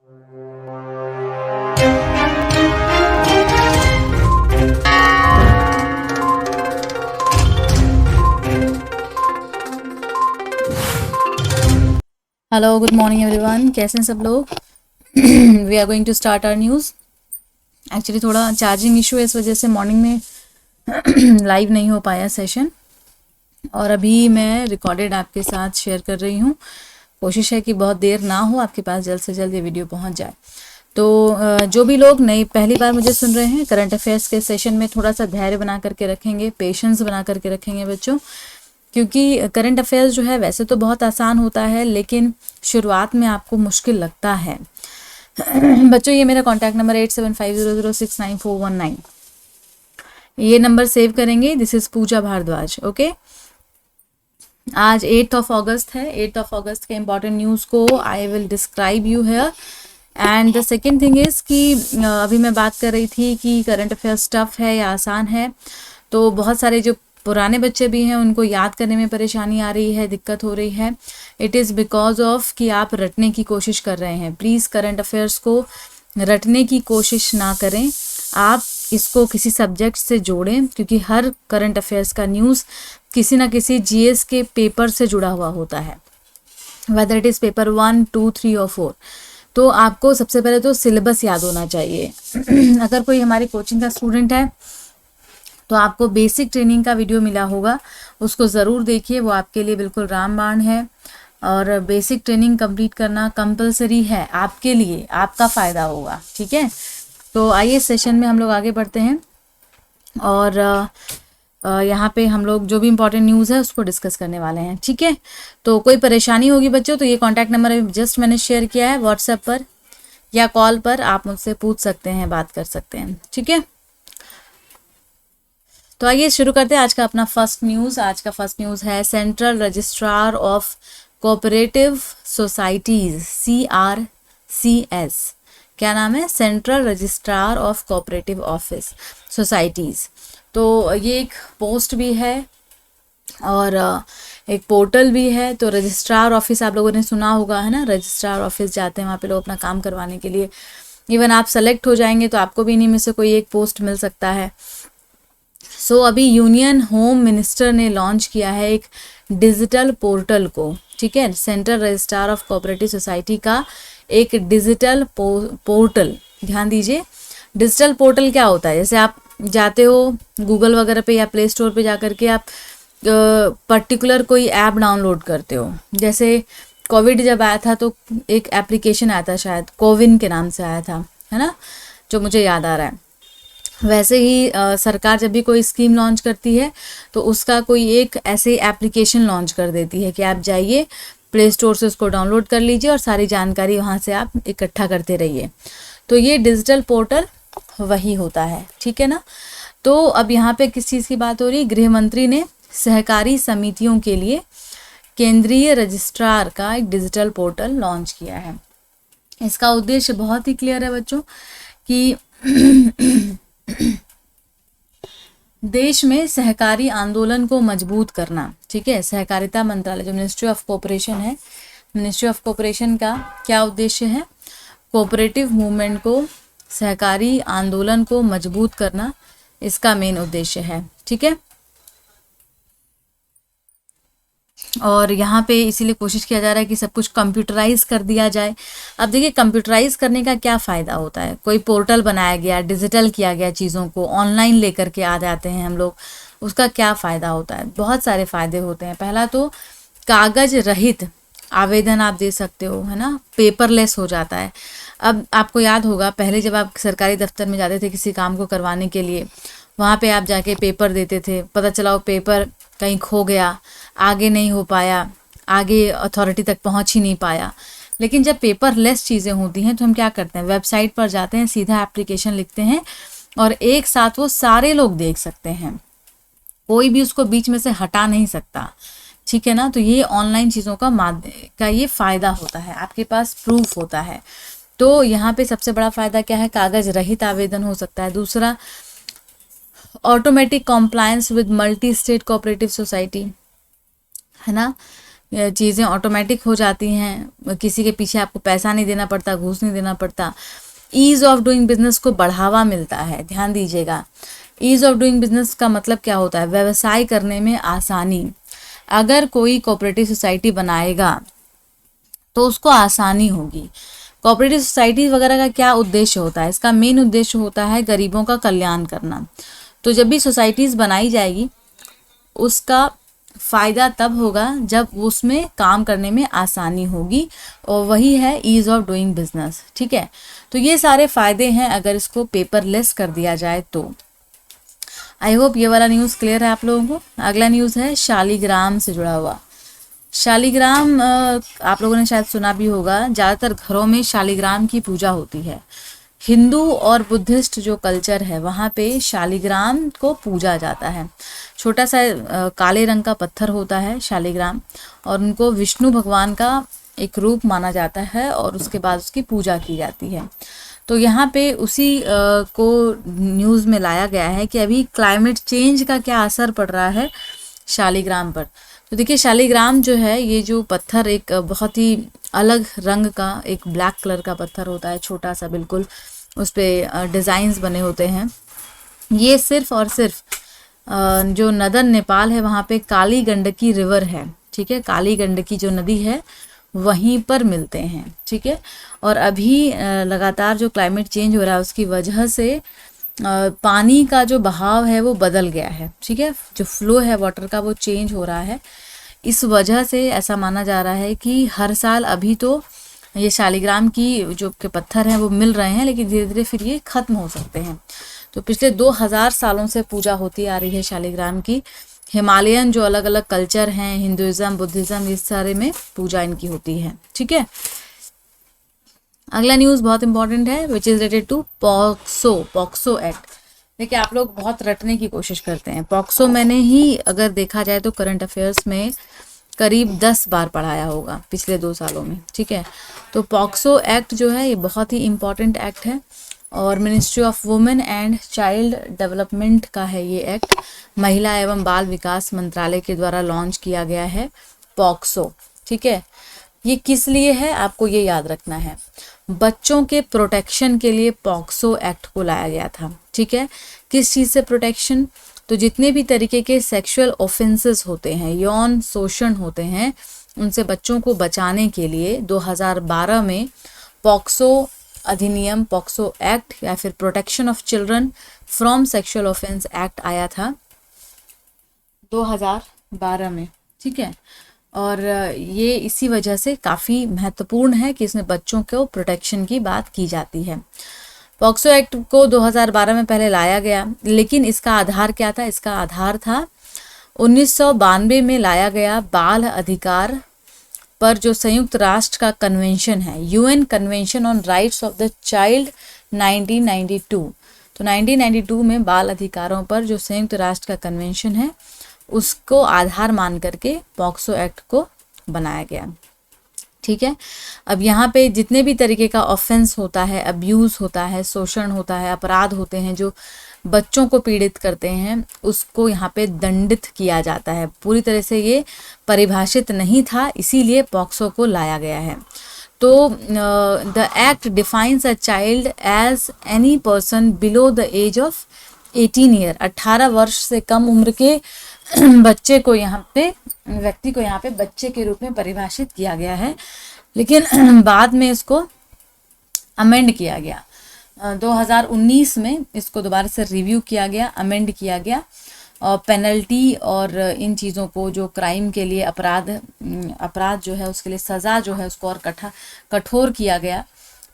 Hello, good morning everyone. कैसे हैं सब लोग? We are going to start our news. Actually थोड़ा चार्जिंग इशू है, इस वजह से मॉर्निंग में लाइव नहीं हो पाया सेशन, और अभी मैं रिकॉर्डेड आपके साथ शेयर कर रही हूँ। कोशिश है कि बहुत देर ना हो, आपके पास जल्द से जल्द ये वीडियो पहुँच जाए। तो जो भी लोग नई पहली बार मुझे सुन रहे हैं, करंट अफेयर्स के सेशन में थोड़ा सा धैर्य बना करके रखेंगे, पेशेंस बना करके रखेंगे बच्चों, क्योंकि करंट अफेयर्स जो है वैसे तो बहुत आसान होता है, लेकिन शुरुआत में आपको मुश्किल लगता है। बच्चों, ये मेरा कॉन्टैक्ट नंबर 8750069419, ये नंबर सेव करेंगे। This is Pooja Bhardwaj. Okay, आज 8th ऑफ अगस्त है। 8th ऑफ अगस्त के इम्पॉर्टेंट न्यूज़ को I will describe you here. And the second thing is कि अभी मैं बात कर रही थी कि करंट अफेयर्स टफ है या आसान है, तो बहुत सारे जो पुराने बच्चे भी हैं उनको याद करने में परेशानी आ रही है, दिक्कत हो रही है। इट इज़ बिकॉज ऑफ कि आप रटने की कोशिश कर रहे हैं। प्लीज़ करंट अफेयर्स को रटने की कोशिश ना करें, आप इसको किसी सब्जेक्ट से जोड़ें, क्योंकि हर करंट अफेयर्स का न्यूज़ किसी ना किसी जीएस के पेपर से जुड़ा हुआ होता है, वेदर इट इज़ पेपर 1, 2, 3 और 4। तो आपको सबसे पहले तो सिलेबस याद होना चाहिए। अगर कोई हमारी कोचिंग का स्टूडेंट है तो आपको बेसिक ट्रेनिंग का वीडियो मिला होगा, उसको ज़रूर देखिए, वो आपके लिए बिल्कुल रामबाण है। और बेसिक ट्रेनिंग कंप्लीट करना कंपलसरी है आपके लिए, आपका फ़ायदा होगा। ठीक है, तो आइए सेशन में हम लोग आगे बढ़ते हैं, और यहाँ पे हम लोग जो भी इम्पोर्टेंट न्यूज़ है उसको डिस्कस करने वाले हैं। ठीक है, तो कोई परेशानी होगी बच्चों तो ये कॉन्टैक्ट नंबर जस्ट मैंने शेयर किया है व्हाट्सएप पर या कॉल पर, आप मुझसे पूछ सकते हैं, बात कर सकते हैं। ठीक है, तो आइए शुरू करते हैं आज का अपना फर्स्ट न्यूज़। आज का फर्स्ट न्यूज़ है central registrar of cooperative societies, CRCS। क्या नाम है? Central registrar of cooperative office societies. तो ये एक पोस्ट भी है और एक पोर्टल भी है। तो रजिस्ट्रार ऑफिस आप लोगों ने सुना होगा, है ना? रजिस्ट्रार ऑफिस जाते हैं, वहाँ पे लोग अपना काम करवाने के लिए। इवन आप सेलेक्ट हो जाएंगे तो आपको भी इन्हीं में से कोई एक पोस्ट मिल सकता है। सो अभी यूनियन होम मिनिस्टर ने लॉन्च किया है एक डिजिटल पोर्टल को। ठीक है, central registrar of cooperative society का एक डिजिटल पोर्टल। ध्यान दीजिए, डिजिटल पोर्टल क्या होता है? जैसे आप जाते हो गूगल वगैरह पे या प्ले स्टोर पे जा करके आप पर्टिकुलर कोई ऐप डाउनलोड करते हो। जैसे कोविड जब आया था तो एक एप्लीकेशन आया था, शायद कोविन के नाम से आया था, है ना, जो मुझे याद आ रहा है। वैसे ही सरकार जब भी कोई स्कीम लॉन्च करती है तो उसका कोई एक ऐसे एप्लीकेशन लॉन्च कर देती है कि आप जाइए प्ले स्टोर से उसको डाउनलोड कर लीजिए और सारी जानकारी वहाँ से आप इकट्ठा करते रहिए। तो ये डिजिटल पोर्टल वही होता है। ठीक है ना? तो अब यहाँ पे किस चीज़ की बात हो रही? गृह मंत्री ने सहकारी समितियों के लिए केंद्रीय रजिस्ट्रार का एक डिजिटल पोर्टल लॉन्च किया है। इसका उद्देश्य बहुत ही क्लियर है बच्चों कि देश में सहकारी आंदोलन को मजबूत करना। ठीक है, सहकारिता मंत्रालय जो मिनिस्ट्री ऑफ कोऑपरेशन है, मिनिस्ट्री ऑफ कोऑपरेशन का क्या उद्देश्य है? कोऑपरेटिव मूवमेंट को, सहकारी आंदोलन को मजबूत करना, इसका मेन उद्देश्य है। ठीक है, और यहाँ पे इसीलिए कोशिश किया जा रहा है कि सब कुछ कंप्यूटराइज कर दिया जाए। अब देखिए, कंप्यूटराइज करने का क्या फ़ायदा होता है? कोई पोर्टल बनाया गया, डिजिटल किया गया, चीज़ों को ऑनलाइन लेकर के आ जाते हैं हम लोग, उसका क्या फ़ायदा होता है? बहुत सारे फ़ायदे होते हैं। पहला तो कागज रहित आवेदन आप दे सकते हो, है ना, पेपरलेस हो जाता है। अब आपको याद होगा पहले जब आप सरकारी दफ्तर में जाते थे किसी काम को करवाने के लिए, वहाँ पे आप जाके पेपर देते थे, पता चला वो पेपर कहीं खो गया, आगे नहीं हो पाया, आगे अथॉरिटी तक पहुँच ही नहीं पाया। लेकिन जब पेपरलेस चीज़ें होती हैं तो हम क्या करते हैं? वेबसाइट पर जाते हैं, सीधा एप्लीकेशन लिखते हैं और एक साथ वो सारे लोग देख सकते हैं, कोई भी उसको बीच में से हटा नहीं सकता। ठीक है ना? तो ये ऑनलाइन चीज़ों का ये फ़ायदा होता है, आपके पास प्रूफ होता है। तो यहाँ पे सबसे बड़ा फ़ायदा क्या है? कागज़ रहित आवेदन हो सकता है। दूसरा, automatic compliance with multi state cooperative society, है ना, चीज़ें ऑटोमेटिक हो जाती हैं, किसी के पीछे आपको पैसा नहीं देना पड़ता, घूस नहीं देना पड़ता। ईज़ ऑफ डूइंग बिजनेस को बढ़ावा मिलता है, ध्यान दीजिएगा। ईज़ ऑफ डूइंग बिजनेस का मतलब क्या होता है? व्यवसाय करने में आसानी। अगर कोई कोऑपरेटिव सोसाइटी बनाएगा तो उसको आसानी होगी। कोऑपरेटिव सोसाइटी वगैरह का क्या उद्देश्य होता है? इसका मेन उद्देश्य होता है गरीबों का कल्याण करना। तो जब भी सोसाइटीज़ बनाई जाएगी उसका फ़ायदा तब होगा जब उसमें काम करने में आसानी होगी, और वही है ईज़ ऑफ डूइंग बिजनेस। ठीक है, तो ये सारे फ़ायदे हैं अगर इसको पेपरलेस कर दिया जाए तो। आई होप ये वाला न्यूज़ क्लियर है आप लोगों को। अगला न्यूज़ है शालिग्राम से जुड़ा हुआ। शालिग्राम आप लोगों ने शायद सुना भी होगा। ज़्यादातर घरों में शालिग्राम की पूजा होती है। हिंदू और बुद्धिस्ट जो कल्चर है वहाँ पे शालिग्राम को पूजा जाता है। छोटा सा काले रंग का पत्थर होता है शालिग्राम, और उनको विष्णु भगवान का एक रूप माना जाता है और उसके बाद उसकी पूजा की जाती है। तो यहाँ पे उसी को न्यूज़ में लाया गया है कि अभी क्लाइमेट चेंज का क्या असर पड़ रहा है शालिग्राम पर। तो देखिए शालिग्राम जो है, ये जो पत्थर एक बहुत ही अलग रंग का एक ब्लैक कलर का पत्थर होता है, छोटा सा बिल्कुल, उस पर डिज़ाइंस बने होते हैं। ये सिर्फ और सिर्फ जो नदन नेपाल है वहाँ पे काली गंडकी रिवर है, ठीक है, काली गंडकी जो नदी है वहीं पर मिलते हैं। ठीक है, और अभी लगातार जो क्लाइमेट चेंज हो रहा है उसकी वजह से पानी का जो बहाव है वो बदल गया है। ठीक है, जो फ्लो है वाटर का वो चेंज हो रहा है। इस वजह से ऐसा माना जा रहा है कि हर साल अभी तो ये शालिग्राम की जो के पत्थर हैं वो मिल रहे हैं, लेकिन धीरे धीरे फिर ये ख़त्म हो सकते हैं। तो पिछले 2000 सालों से पूजा होती आ रही है शालिग्राम की। हिमालयन जो अलग अलग कल्चर हैं, हिंदुइज्म, बुद्धिज़्म, इस सारे में पूजा इनकी होती है। ठीक है, अगला न्यूज़ बहुत इंपॉर्टेंट है, which is related to POCSO act. देखिए आप लोग बहुत रटने की कोशिश करते हैं। पॉक्सो मैंने ही अगर देखा जाए तो करंट अफेयर्स में करीब 10 बार पढ़ाया होगा पिछले 2 सालों में। ठीक है, तो पॉक्सो एक्ट जो है ये बहुत ही इम्पॉर्टेंट एक्ट है, और ministry of women and child development का है ये एक्ट। महिला एवं बाल विकास मंत्रालय के द्वारा लॉन्च किया गया है पॉक्सो। ठीक है, ये किस लिए है आपको ये याद रखना है। बच्चों के प्रोटेक्शन के लिए पॉक्सो एक्ट को लाया गया था। ठीक है, किस चीज़ से प्रोटेक्शन? तो जितने भी तरीके के सेक्सुअल ऑफेंसेस होते हैं, यौन शोषण होते हैं, उनसे बच्चों को बचाने के लिए 2012 में पॉक्सो अधिनियम, पॉक्सो एक्ट या फिर protection of children from sexual offence act आया था 2012 में। ठीक है, और ये इसी वजह से काफ़ी महत्वपूर्ण है कि इसमें बच्चों को प्रोटेक्शन की बात की जाती है। पॉक्सो एक्ट को 2012 में पहले लाया गया, लेकिन इसका आधार क्या था? इसका आधार था 1992 में लाया गया बाल अधिकार पर जो संयुक्त राष्ट्र का कन्वेंशन है, UN convention on rights of the child 1992। तो 1992 में बाल अधिकारों पर जो संयुक्त राष्ट्र का कन्वेंशन है उसको आधार मान करके पॉक्सो एक्ट को बनाया गया। ठीक है, अब यहाँ पे जितने भी तरीके का ऑफेंस होता है, अब्यूज़ होता है, शोषण होता है, अपराध होते हैं जो बच्चों को पीड़ित करते हैं, उसको यहाँ पे दंडित किया जाता है। पूरी तरह से ये परिभाषित नहीं था, इसीलिए पॉक्सो को लाया गया है। तो the act defines a child as any person below the age of 18 year. 18 वर्ष से कम उम्र के बच्चे को यहाँ पे, व्यक्ति को यहाँ पे बच्चे के रूप में परिभाषित किया गया है, लेकिन बाद में इसको अमेंड किया गया। 2019 में इसको दोबारा से रिव्यू किया गया, अमेंड किया गया, और पेनल्टी और इन चीज़ों को, जो क्राइम के लिए अपराध जो है उसके लिए सज़ा जो है उसको और कठोर किया गया।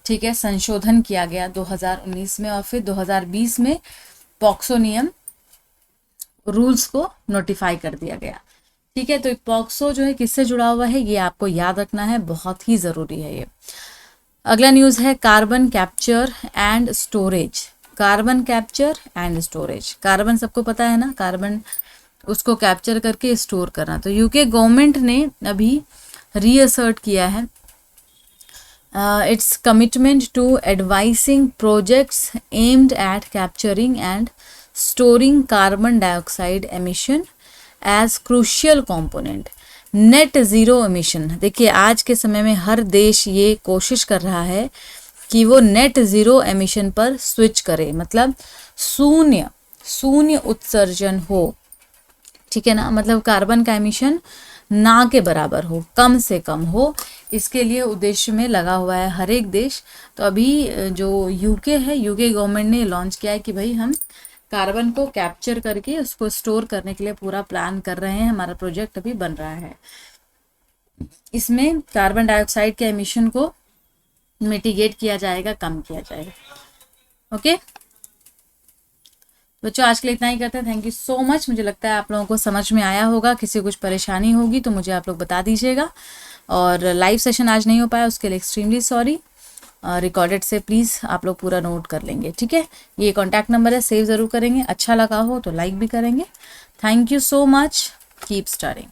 ठीक है, संशोधन किया गया 2019 में, और फिर 2020 में पॉक्सो नियम रूल्स को नोटिफाई कर दिया गया। ठीक है, तो पॉक्सो जो है किससे जुड़ा हुआ है ये आपको याद रखना है, बहुत ही ज़रूरी है ये। अगला न्यूज़ है carbon capture and storage. Carbon capture and storage, carbon सबको पता है ना, कार्बन उसको कैप्चर करके स्टोर करना। तो यूके गवर्नमेंट ने अभी रीअसर्ट किया है its commitment to advising projects aimed at capturing and storing carbon dioxide emission as crucial component net zero emission, देखिए आज के समय में हर देश ये कोशिश कर रहा है कि वो नेट ज़ीरो एमिशन पर स्विच करे, मतलब शून्य शून्य उत्सर्जन हो, ठीक है ना, मतलब कार्बन का एमिशन ना के बराबर हो, कम से कम हो, इसके लिए उद्देश्य में लगा हुआ है हर एक देश। तो अभी जो यूके है, यूके गवर्नमेंट ने लॉन्च किया है कि भाई हम कार्बन को कैप्चर करके उसको स्टोर करने के लिए पूरा प्लान कर रहे हैं, हमारा प्रोजेक्ट अभी बन रहा है। इसमें कार्बन डाइऑक्साइड के एमिशन को मिटिगेट किया जाएगा, कम किया जाएगा। ओके बच्चों, आज के लिए इतना ही करते हैं। Thank you so much. मुझे लगता है आप लोगों को समझ में आया होगा। किसी को कुछ परेशानी होगी तो मुझे आप लोग बता दीजिएगा। और लाइव सेशन आज नहीं हो पाया, उसके लिए एक्सट्रीमली सॉरी। रिकॉर्डेड से प्लीज़ आप लोग पूरा नोट कर लेंगे, ठीक है। ये कॉन्टैक्ट नंबर है, सेव ज़रूर करेंगे। अच्छा लगा हो तो लाइक भी करेंगे। Thank you so much. Keep starring.